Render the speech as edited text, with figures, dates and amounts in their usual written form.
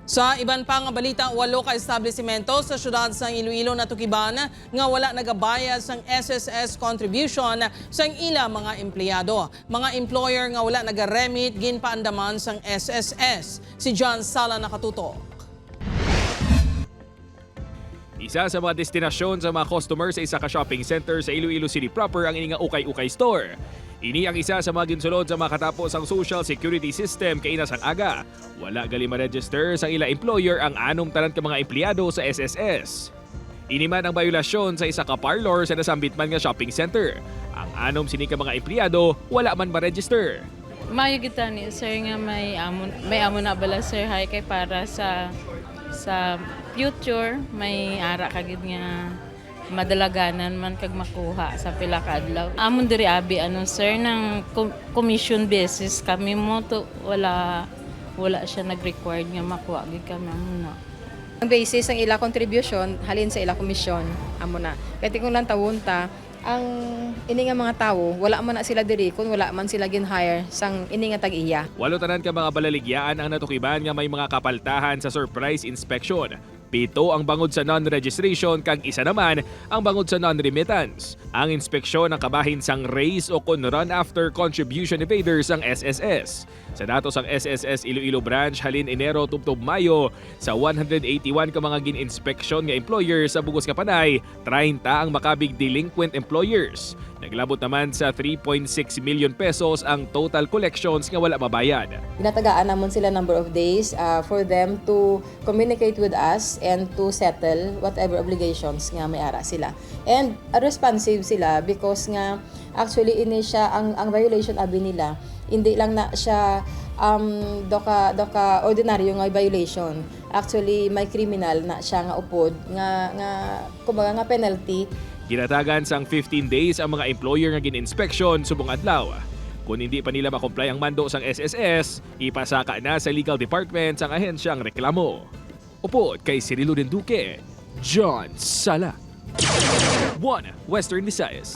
Sa iban pang balita, 8 ka establishmento sa syudad sa Iloilo na tukiban nga wala nagabayad sang SSS contribution sang ila mga empleyado. Mga employer nga wala nagaremit ginpaandaman sang SSS. Si John Sala nakatutok. Isa sa mga destinasyon sa mga customer sa isa ka shopping center sa Iloilo City proper ang ini nga Ukay-Ukay Store. Ini ang isa sa mga ginsulod sa makatapos ang social security system kay inasang aga. Wala gali ma-register sa ila employer ang anong tanan ka mga empleyado sa SSS. Ini man ang bayulasyon sa isa ka parlor sa nasambit man nga shopping center. Ang anom sini ka mga empleyado wala man ma-register. Mayo kita ni sir nga may amo na bala sir hay kay para sa future may ara kagid nga madalaganan man kag makuha sa pila ka adlaw. Amon diri abi sir ng commission basis kami mo to wala siya nag-required nga makuha gid kami amuna. Ang basis ang ila contribution halin sa ila komisyon amo na. Kaya kung lang tawon ta ang ini nga mga tawo wala man na sila diri kun wala man sila gin-hire sang ini nga tag-iya. Walo tanan ka mga balaligyaan ang natukiban nga may mga kapaltahan sa surprise inspection. 7 ang bangod sa non-registration kag isa naman ang bangod sa non-remittance. Ang inspeksyon ng kabahin sang raise o kun run after contribution evaders ang SSS. Sa datos ang SSS Iloilo Branch halin Enero tubtob Mayo sa 181 ka mga gin-inspeksyon nga employers sa bugos nga panay, 30 ang makabig delinquent employers. Naglabot naman sa 3.6 million pesos ang total collections nga wala mabayad. Pinatagaan namon sila number of days for them to communicate with us and to settle whatever obligations nga may ara sila. And responsive sila because nga actually ini siya ang violation abi nila. Hindi lang na siya doka ordinaryo nga violation. Actually may criminal na siya nga upod nga kumbaga nga penalty. Ginatagan sang 15 days ang mga employer nga gin-inspeksyon subong adlaw. Kung hindi pa nila makomply ang mando sang SSS, ipasaka na sa legal department sang ahensyang reklamo. Upod kay Cirilo Denduque, John Sala. 1 Western Visayas.